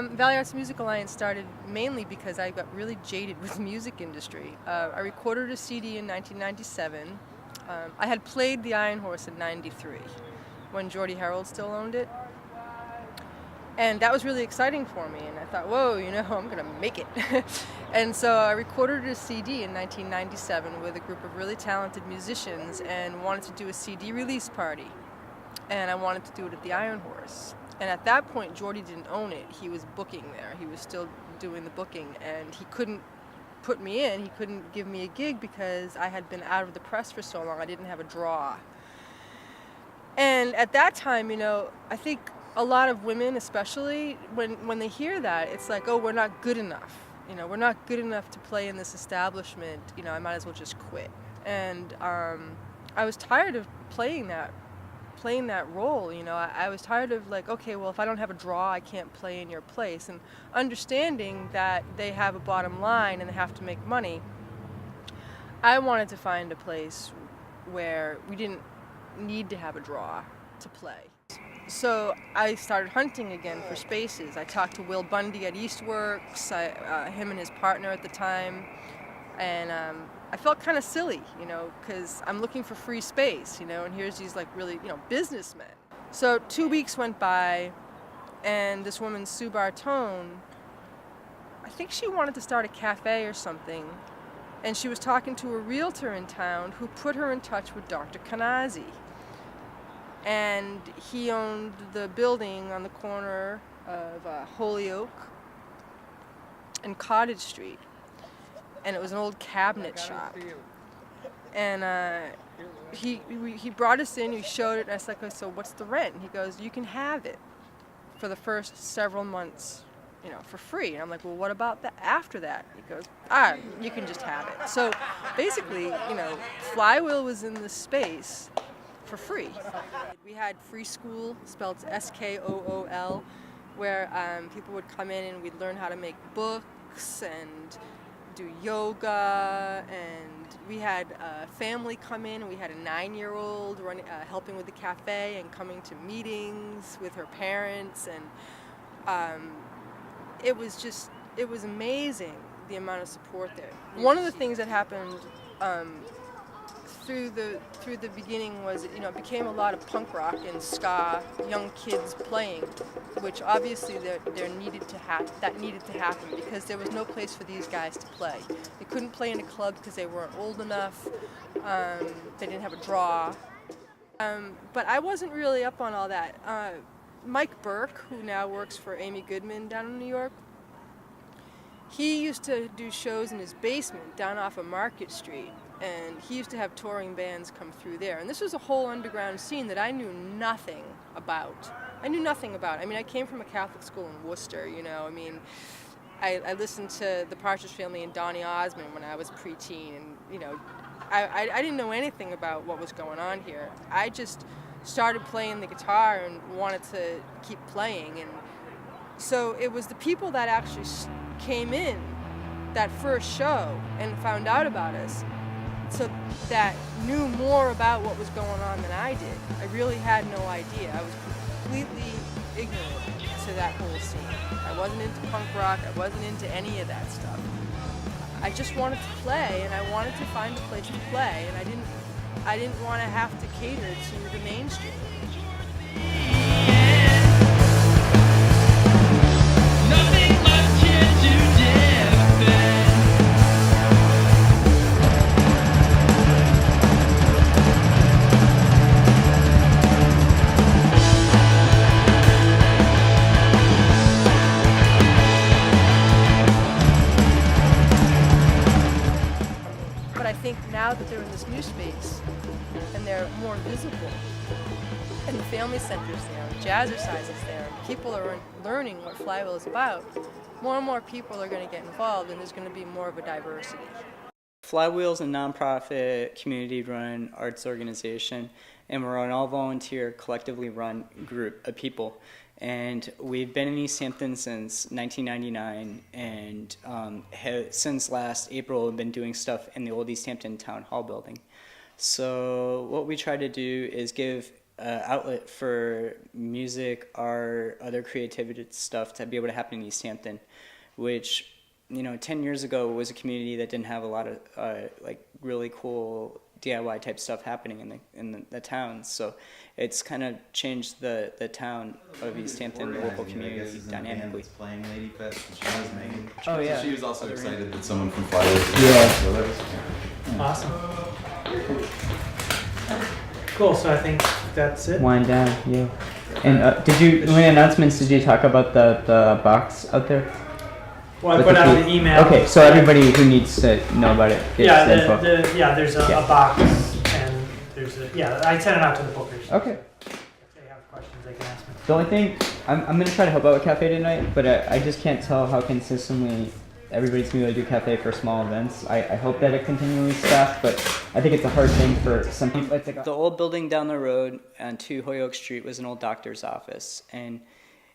Valley Arts Music Alliance started mainly because I got really jaded with the music industry. I recorded a CD in 1997. I had played the Iron Horse in '93 when Geordie Herald still owned it. And that was really exciting for me, and I thought, whoa, I'm going to make it. And so I recorded a CD in 1997 with a group of really talented musicians and wanted to do a CD release party. And I wanted to do it at the Iron Horse. And at that point, Geordie didn't own it. He was booking there. He was still doing the booking, and he couldn't put me in. He couldn't give me a gig because I had been out of the press for so long. I didn't have a draw. And at that time, I think a lot of women, especially, when they hear that, it's like, oh, we're not good enough. We're not good enough to play in this establishment. I might as well just quit. And I was tired of playing that role. I was tired of okay, well, if I don't have a draw, I can't play in your place. And understanding that they have a bottom line and they have to make money, I wanted to find a place where we didn't need to have a draw to play. So I started hunting again for spaces. I talked to Will Bundy at Eastworks, him and his partner at the time, and I felt kind of silly, because I'm looking for free space, and here's these really, businessmen. So 2 weeks went by, and this woman, Sue Bartone, I think she wanted to start a cafe or something, and she was talking to a realtor in town who put her in touch with Dr. Kanazi. And he owned the building on the corner of Holyoke and Cottage Street. And it was an old cabinet shop. And he brought us in, he showed it, and I was like, so what's the rent? And he goes, you can have it for the first several months, for free. And I'm like, well, what about after that? He goes, you can just have it. So basically, Flywheel was in this space for free. We had free school, spelled SKOOL, where people would come in and we'd learn how to make books and do yoga, and we had a family come in, and we had a 9-year-old helping with the cafe and coming to meetings with her parents, and it was amazing, the amount of support there. One of the things that happened through the beginning was, it became a lot of punk rock and ska, young kids playing, which obviously that needed to happen because there was no place for these guys to play. They couldn't play in a club because they weren't old enough. They didn't have a draw. But I wasn't really up on all that. Mike Burke, who now works for Amy Goodman down in New York, he used to do shows in his basement down off of Market Street. And he used to have touring bands come through there. And this was a whole underground scene that I knew nothing about. I mean, I came from a Catholic school in Worcester, I listened to the Partridge Family and Donny Osmond when I was preteen, and, I didn't know anything about what was going on here. I just started playing the guitar and wanted to keep playing. And so it was the people that actually came in that first show and found out about us, so that knew more about what was going on than I did. I really had no idea. I was completely ignorant to that whole scene. I wasn't into punk rock. I wasn't into any of that stuff. I just wanted to play, and I wanted to find a place to play, and I didn't want to have to cater to the mainstream. Now that they're in this new space and they're more visible, and the family center's there, and Jazzercise is there, and people are learning what Flywheel is about, more and more people are going to get involved, and there's going to be more of a diversity. Flywheel is a nonprofit, community-run arts organization, and we're an all-volunteer, collectively run group of people. And we've been in East Hampton since 1999, and since last April, we've been doing stuff in the old East Hampton Town Hall building. So what we try to do is give outlet for music, art, other creativity stuff to be able to happen in East Hampton, which 10 years ago was a community that didn't have a lot of like really cool DIY type stuff happening in the town. So it's kind of changed the town of East Hampton, the local community dynamically. Playing Lady Fest, and she was Megan. Oh yeah. So she was also excited that someone from Flywheel was Yeah. there. So that was Awesome. Cool. So I think that's it. Wind down, yeah. And did you, in the announcements, did you talk about the box out there? Well, I With put the out key? an email. Okay, so everybody who needs to know about it gets Yeah, the info. there's a box, and there's I sent it out to the bookers. Okay. If they have questions, they can ask me. The only thing, I'm going to try to help out with Cafe tonight, but I just can't tell how consistently everybody's going to be able to do Cafe for small events. I hope that it continually staffed, but I think it's a hard thing for some people. It's like The old building down the road on 2 Holyoke Street was an old doctor's office, and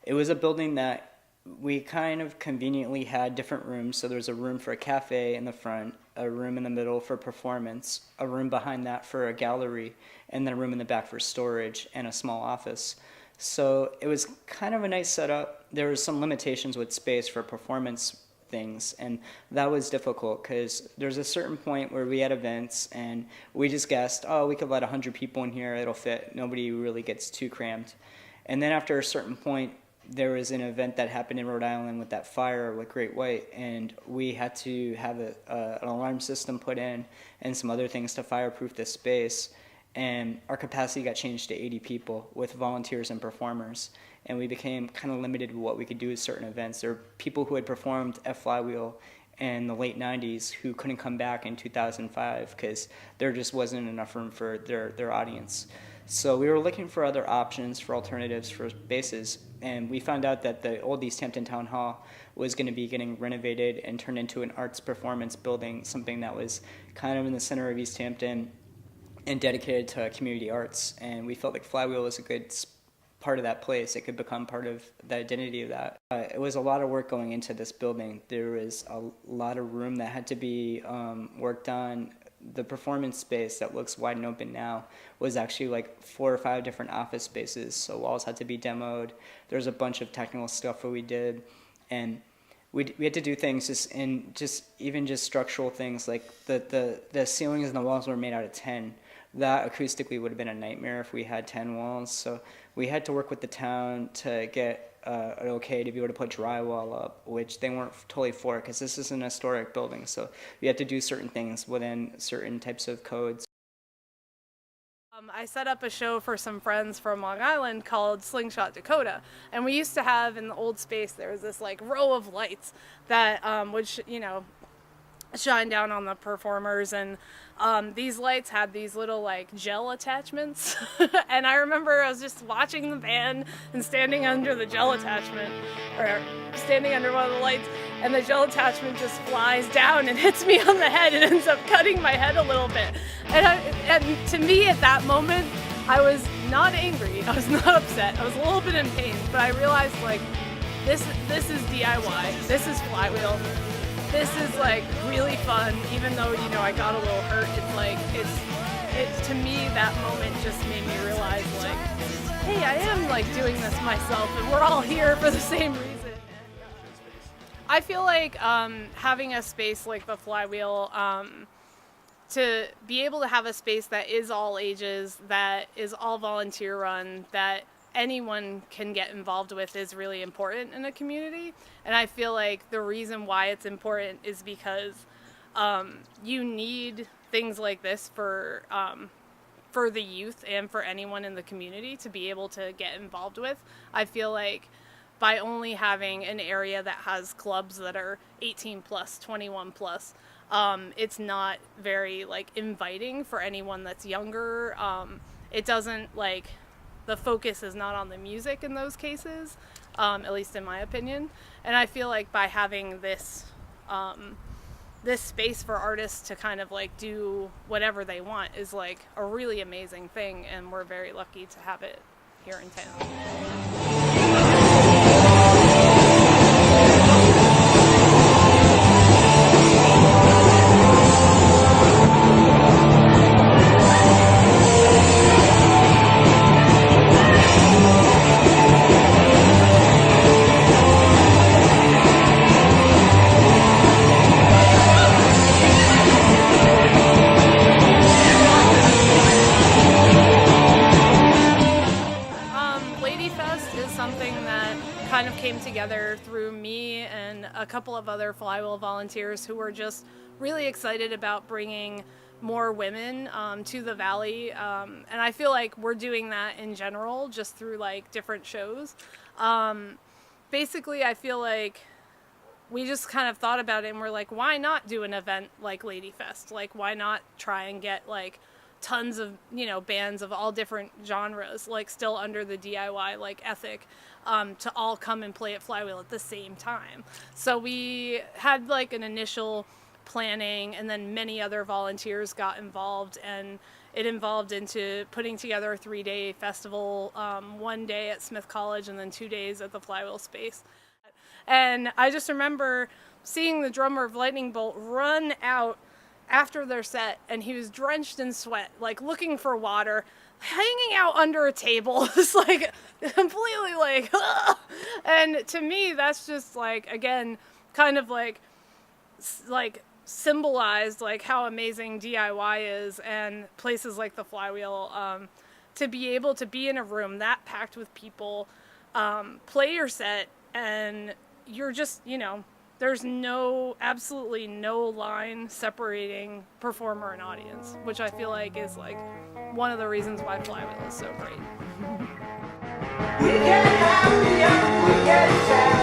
it was a building that we kind of conveniently had different rooms. So there was a room for a cafe in the front, a room in the middle for performance, a room behind that for a gallery, and then a room in the back for storage and a small office. So it was kind of a nice setup. There was some limitations with space for performance things, and that was difficult because there's a certain point where we had events and we just guessed, oh, we could let 100 people in here, it'll fit. Nobody really gets too crammed. And then after a certain point, there was an event that happened in Rhode Island with that fire with Great White, and we had to have an alarm system put in and some other things to fireproof the space. And our capacity got changed to 80 people with volunteers and performers. And we became kind of limited with what we could do at certain events. There were people who had performed at Flywheel in the late 90s who couldn't come back in 2005 because there just wasn't enough room for their audience. So we were looking for other options, for alternatives for spaces, and we found out that the old East Hampton Town Hall was going to be getting renovated and turned into an arts performance building, something that was kind of in the center of East Hampton and dedicated to community arts. And we felt like Flywheel was a good part of that place. It could become part of the identity of that. It was a lot of work going into this building. There was a lot of room that had to be worked on. The performance space that looks wide and open now was actually like 4 or 5 different office spaces, so walls had to be demoed. There's a bunch of technical stuff that we did, and we had to do things just structural things like the ceilings and the walls were made out of tin. That acoustically would have been a nightmare if we had 10 walls, so we had to work with the town to get an okay to be able to put drywall up, which they weren't totally for because this is an historic building, so you have to do certain things within certain types of codes. I set up a show for some friends from Long Island called Slingshot Dakota, and we used to have in the old space there was this like row of lights that would shine down on the performers, and these lights had these little like gel attachments and I remember I was just watching the band and standing under the gel attachment, or standing under one of the lights, and the gel attachment just flies down and hits me on the head and ends up cutting my head a little bit. And to me at that moment, I was not angry, I was not upset, I was a little bit in pain, but I realized like this is DIY, this is Flywheel. This is like really fun, even though I got a little hurt. It's like it's to me that moment just made me realize like, hey, I am like doing this myself, and we're all here for the same reason. I feel like having a space like the Flywheel, to be able to have a space that is all ages, that is all volunteer run, that anyone can get involved with is really important in a community. And I feel like the reason why it's important is because you need things like this for the youth and for anyone in the community to be able to get involved with. I feel like by only having an area that has clubs that are 18 plus, 21 plus, it's not very like inviting for anyone that's younger. It doesn't like, the focus is not on the music in those cases, at least in my opinion. And I feel like by having this this space for artists to kind of like do whatever they want is like a really amazing thing, and we're very lucky to have it here in town. came together through me and a couple of other Flywheel volunteers who were just really excited about bringing more women to the Valley, and I feel like we're doing that in general just through like different shows. Basically, I feel like we just kind of thought about it and we're like, why not do an event like Lady Fest? Like, why not try and get like tons of, you know, bands of all different genres, like still under the DIY like ethic, to all come and play at Flywheel at the same time. So we had like an initial planning, and then many other volunteers got involved, and it involved into putting together a 3-day festival, 1 day at Smith College and then 2 days at the Flywheel space. And I just remember seeing the drummer of Lightning Bolt run out after their set, and he was drenched in sweat, like looking for water, hanging out under a table. It's like completely like, ugh. And to me, that's just like, again, kind of like symbolized like how amazing DIY is, and places like the Flywheel, to be able to be in a room that packed with people, play your set, and you're just, you know, there's absolutely no line separating performer and audience, which I feel like is like one of the reasons why Flywheel is so great. We get happy and we get sad.